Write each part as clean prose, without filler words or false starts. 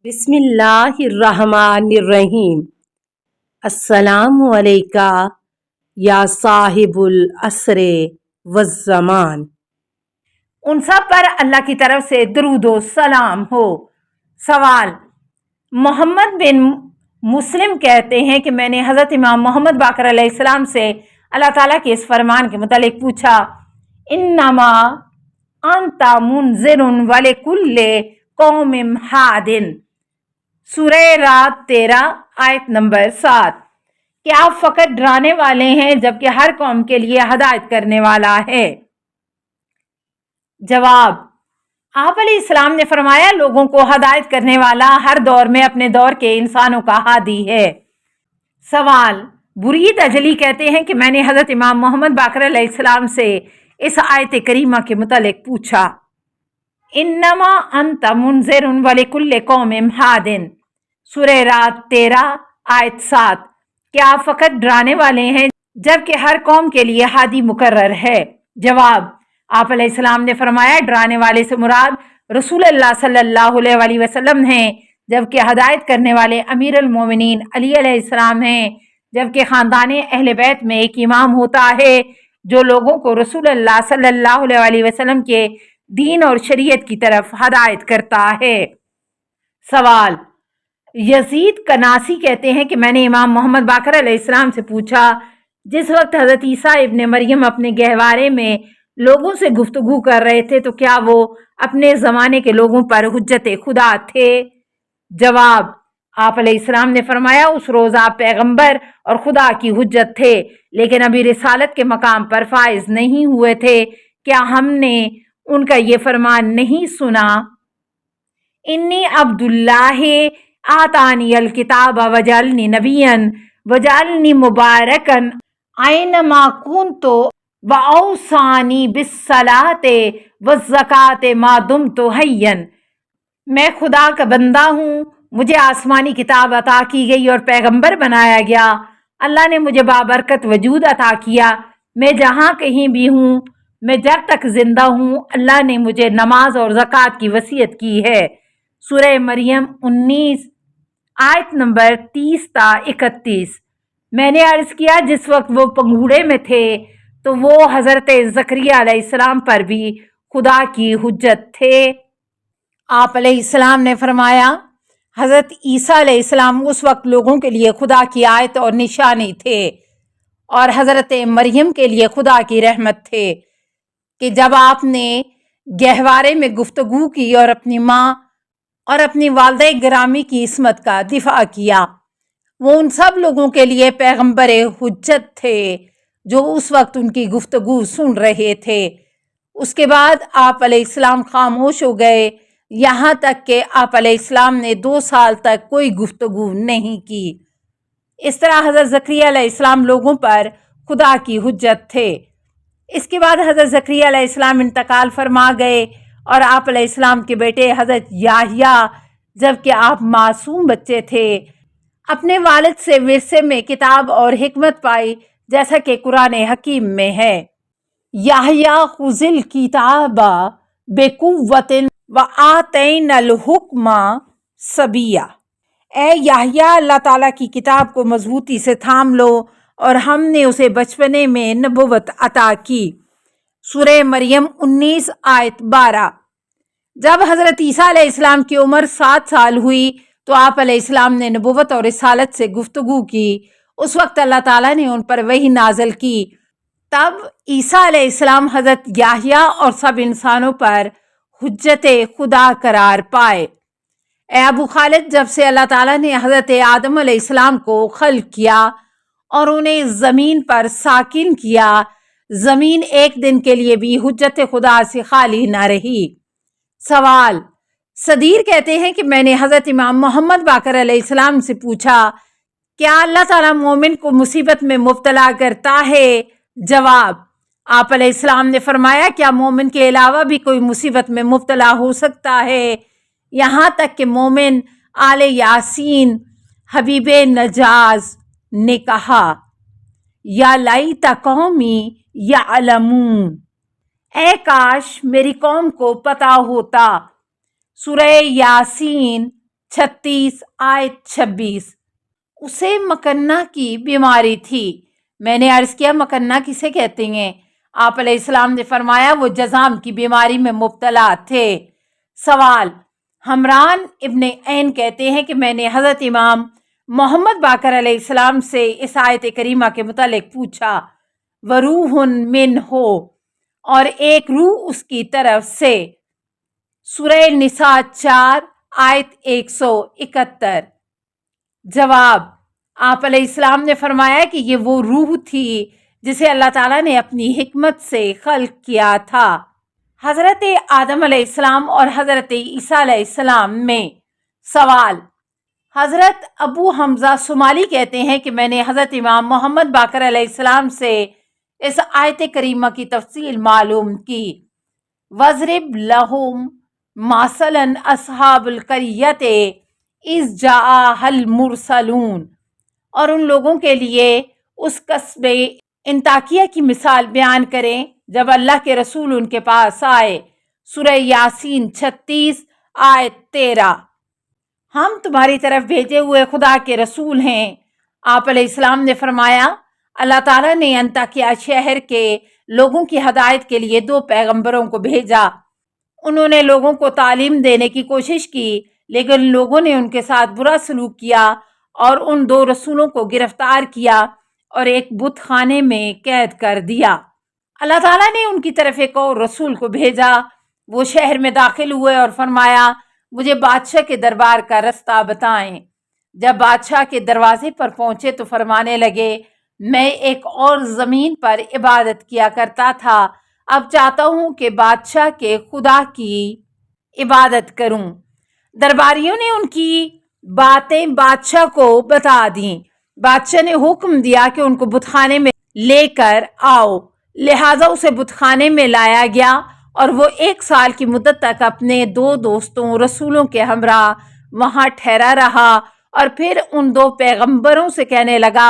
بسم اللہ الرحمن الرحیم۔ السلام علیکہ یا صاحب العصر والزمان۔ ان سب پر اللہ کی طرف سے درود و سلام ہو۔ سوال: محمد بن مسلم کہتے ہیں کہ میں نے حضرت امام محمد باقر علیہ السلام سے اللہ تعالیٰ کے اس فرمان کے متعلق پوچھا: انما انت منذر ولکل قوم ہاد، سورہ رات 13 آیت نمبر 7۔ کیا آپ فقط ڈرانے والے ہیں جبکہ ہر قوم کے لیے ہدایت کرنے والا ہے؟ جواب: آپ علیہ السلام نے فرمایا، لوگوں کو ہدایت کرنے والا ہر دور میں اپنے دور کے انسانوں کا ہادی ہے۔ سوال: برید اجلی کہتے ہیں کہ میں نے حضرت امام محمد باقر علیہ السلام سے اس آیت کریمہ کے متعلق پوچھا: انما انت منذر ولکل قوم ہاد، سورہ رات 13 آیت 7۔ کیا آپ فقط ڈرانے والے ہیں جبکہ ہر قوم کے لیے ہادی مقرر ہے؟ جواب: آپ علیہ السلام نے فرمایا، ڈرانے والے سے مراد رسول اللہ صلی اللہ علیہ وسلم ہیں، جبکہ ہدایت کرنے والے امیر المومنین علی علیہ السلام ہیں، جبکہ خاندان اہل بیت میں ایک امام ہوتا ہے جو لوگوں کو رسول اللہ صلی اللہ علیہ وسلم کے دین اور شریعت کی طرف ہدایت کرتا ہے۔ سوال: یزید کناسی کہتے ہیں کہ میں نے امام محمد باقر علیہ السلام سے پوچھا، جس وقت حضرت عیسیٰ ابن مریم اپنے گہوارے میں لوگوں سے گفتگو کر رہے تھے تو کیا وہ اپنے زمانے کے لوگوں پر حجت خدا تھے؟ جواب: آپ علیہ السلام نے فرمایا، اس روز آپ پیغمبر اور خدا کی حجت تھے، لیکن ابھی رسالت کے مقام پر فائز نہیں ہوئے تھے۔ کیا ہم نے ان کا یہ فرمان نہیں سنا؟ انی عبداللہ آتانی الکتاب وجعلنی نبیا وجعلنی مبارکا اینما کنت واوصانی بالصلاۃ والزکاۃ ما دمت حیا۔ میں خدا کا بندہ ہوں، مجھے آسمانی کتاب عطا کی گئی اور پیغمبر بنایا گیا۔ اللہ نے مجھے بابرکت وجود عطا کیا، میں جہاں کہیں بھی ہوں، میں جب تک زندہ ہوں اللہ نے مجھے نماز اور زکوٰۃ کی وصیت کی ہے۔ سورہ مریم 19 آیت نمبر 30 تا 31۔ میں نے عرض کیا، جس وقت وہ پنگھوڑے میں تھے تو وہ حضرت زکریا علیہ السلام پر بھی خدا کی حجت تھے۔ آپ علیہ السلام نے فرمایا، حضرت عیسیٰ علیہ السلام اس وقت لوگوں کے لیے خدا کی آیت اور نشانی تھے، اور حضرت مریم کے لیے خدا کی رحمت تھے کہ جب آپ نے گہوارے میں گفتگو کی اور اپنی ماں اور اپنی والدہ گرامی کی عصمت کا دفاع کیا، وہ ان سب لوگوں کے لیے پیغمبر حجت تھے جو اس وقت ان کی گفتگو سن رہے تھے۔ اس کے بعد آپ علیہ السلام خاموش ہو گئے، یہاں تک کہ آپ علیہ السلام نے 2 سال تک کوئی گفتگو نہیں کی۔ اس طرح حضرت زکریا علیہ السلام لوگوں پر خدا کی حجت تھے۔ اس کے بعد حضرت زکریا علیہ السلام انتقال فرما گئے اور آپ علیہ السلام کے بیٹے حضرت یحییٰ، جبکہ آپ معصوم بچے تھے، اپنے والد سے ورثے میں کتاب اور حکمت پائی، جیسا کہ قرآن حکیم میں ہے: یحییٰ خذ الکتاب بقوۃ وآتینہ الحکم صبیا۔ اے یحییٰ، اللہ تعالیٰ کی کتاب کو مضبوطی سے تھام لو اور ہم نے اسے بچپنے میں نبوت عطا کی۔ سورہ مریم 19 آیت 12۔ جب حضرت عیسیٰ علیہ السلام کی عمر 7 سال ہوئی تو آپ علیہ السلام نے نبوت اور رسالت سے گفتگو کی۔ اس وقت اللہ تعالیٰ نے ان پر وحی نازل کی۔ تب عیسیٰ علیہ السلام حضرت یحییٰ اور سب انسانوں پر حجت خدا قرار پائے۔ اے ابو خالد، جب سے اللہ تعالیٰ نے حضرت آدم علیہ السلام کو خلق کیا اور انہیں زمین پر ساکن کیا، زمین ایک دن کے لیے بھی حجت خدا سے خالی نہ رہی۔ سوال: صدیر کہتے ہیں کہ میں نے حضرت امام محمد باقر علیہ السلام سے پوچھا، کیا اللہ تعالیٰ مومن کو مصیبت میں مبتلا کرتا ہے؟ جواب: آپ علیہ السلام نے فرمایا، کیا مومن کے علاوہ بھی کوئی مصیبت میں مبتلا ہو سکتا ہے؟ یہاں تک کہ مومن آل یاسین حبیب نجاز نے کہا، یا لیت قومی یعلمون، اے کاش میری قوم کو پتہ ہوتا۔ سورہ یاسین 36 आयत 26। उसे मकन्ना की बीमारी थी। मैंने अर्ज किया मकन्ना किसे कहते हैं? आप अलैहिस्सलाम ने फरमाया वो जज़ाम की बीमारी में मुब्तला थे। सवाल, हमरान इब्ने ऐन कहते हैं कि मैंने हज़रत इमाम मोहम्मद बाकर अलैहिस्सलाम से इस आयत करीमा के मुतालिक पूछा, वरूहुन मिन हो, और एक रूह उसकी तरफ से। सूरह निसा 4 आयत 171। जवाब, आप अलैहिस्सलाम ने फरमाया कि ये वो रूह थी जिसे अल्लाह ताला ने अपनी हिकमत से खल्क किया था हज़रत आदम अलैहिस्सलाम और हज़रत ईसा अलैहिस्सलाम में। सवाल, हज़रत अबू हमज़ा सुमाली कहते हैं कि मैंने हज़रत इमाम मोहम्मद बाकर अलैहिस्सलाम से इस आयत करीमा की तफसील मालूम की। वज़रिब लहुम मासलन अस्हाबुल क़रियते इज़ जाअहल मुरसलून, और उन लोगों के लिए उस कस्बे इंताकिया की मिसाल बयान करें जब अल्लाह के रसूल उनके पास आए। सूरह यासीन 36 आयत 13। हम तुम्हारी तरफ भेजे हुए खुदा के रसूल हैं। आप अलैहिस्सलाम ने फरमाया, अल्लाह ताला ने अंताकिया शहर के लोगों की हदायत के लिए 2 पैगंबरों को भेजा। उन्होंने लोगों को तालीम देने की कोशिश की, लेकिन लोगों ने उनके साथ बुरा सलूक किया और उन 2 रसूलों को गिरफ्तार किया और एक बुत खाने में कैद कर दिया। अल्लाह ताला ने उनकी तरफ एक और रसूल को भेजा। वो शहर में दाखिल हुए और फरमाया, मुझे बादशाह के दरबार का रास्ता बताएं। जब बादशाह के दरवाजे पर पहुंचे तो फरमाने लगे, मैं एक और ज़मीन पर इबादत किया करता था, अब चाहता हूं कि बादशाह के खुदा की इबादत करूं। दरबारियों ने उनकी बातें बादशाह को बता दी। बादशाह ने हुक्म दिया कि उनको बुतखाने में लेकर आओ। लिहाजा उसे बुतखाने में लाया गया और वो 1 साल की मुद्दत तक अपने 2 दोस्तों रसूलों के हमरा वहां ठहरा रहा और फिर उन 2 पैगंबरों से कहने लगा,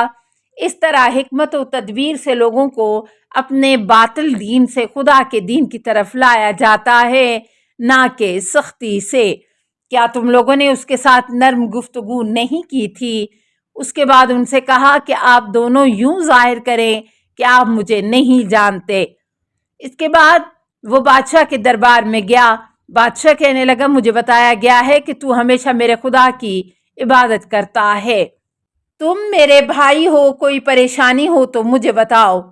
इस तरह हिकमत और तदबीर से लोगों को अपने बातिल दीन से खुदा के दीन की तरफ लाया जाता है, ना कि सख्ती से। क्या तुम लोगों ने उसके साथ नर्म गुफ्तगू नहीं की थी? उसके बाद उनसे कहा कि आप दोनों यूं जाहिर करें कि आप मुझे नहीं जानते। इसके बाद वो बादशाह के दरबार में गया। बादशाह कहने लगा, मुझे बताया गया है कि तू हमेशा मेरे खुदा की इबादत करता है। तुम मेरे भाई हो, कोई परेशानी हो तो मुझे बताओ।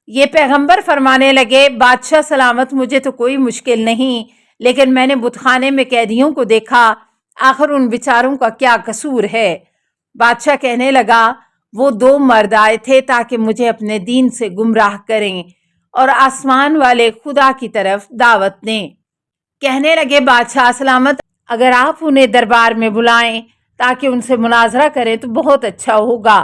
ये पैगंबर फरमाने लगे, बादशाह सलामत, मुझे तो कोई मुश्किल नहीं, लेकिन मैंने बुतखाने में कैदियों को देखा, आखिर उन बेचारों का क्या कसूर है? बादशाह कहने लगा, वो 2 मर्द आए थे ताकि मुझे अपने दीन से गुमराह करें और आसमान वाले खुदा की तरफ दावत दें। कहने लगे, बादशाह सलामत, अगर आप उन्हें दरबार में बुलाएं ताकि उनसे मुनाजरा करें तो बहुत अच्छा होगा।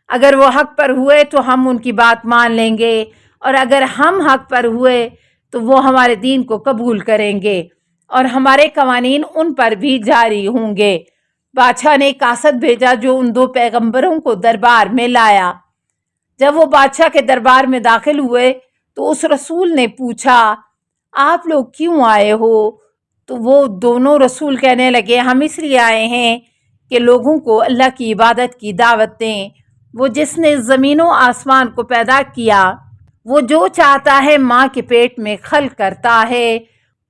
अगर वो हक पर हुए तो हम उनकी बात मान लेंगे, और अगर हम हक पर हुए तो वो हमारे दीन को कबूल करेंगे और हमारे कवानीन उन पर भी जारी होंगे। बादशाह ने कासद भेजा जो उन 2 पैगंबरों को दरबार में लाया। जब वो बादशाह के दरबार में दाखिल हुए तो उस रसूल ने पूछा, आप लोग क्यों आए हो? तो वो दोनों रसूल कहने लगे, हम इसलिए आए हैं कि लोगों को अल्लाह की इबादत की दावत दें। वो जिसने ज़मीनों आसमान को पैदा किया, वो जो चाहता है माँ के पेट में खल्क करता है,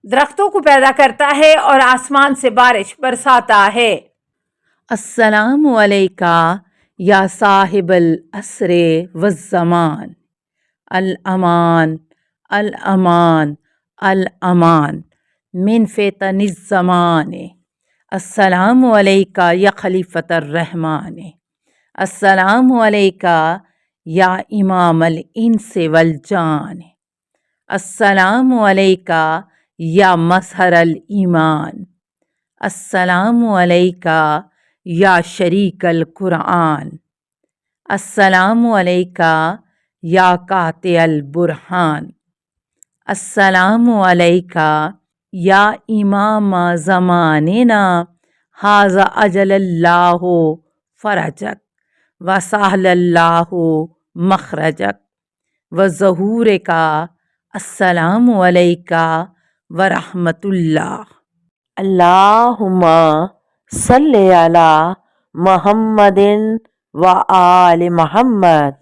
दरख्तों को पैदा करता है और आसमान से बारिश बरसाता है। अस्सलामु अलैका या साहिबल असरे वज़्ज़मान, अल अमान अल अमान अल अमान मिन फ़ितनिज़ ज़माने। अस्सलामु अलैका या खलीफतर रहमान। अस्सलामु अलैका या इमाम अल इंस वल जान। अस्सलामु अलैका या मज़हर अल ईमान। अस्सलामु अलैका या शरीक अल कुरान। अस्सलामु अलैका या काते अल बुरहान। अस्सलामु अलैका या इमाम ज़मानिना हाज़ा अजलल्लाहु फ़रजक व सहलल्लाहु मखरजक व ज़हूर का। अस्सलामु अलैका व रहमतुल्लाह। अल्लाहुम्मा صلی علی محمد و آل محمد۔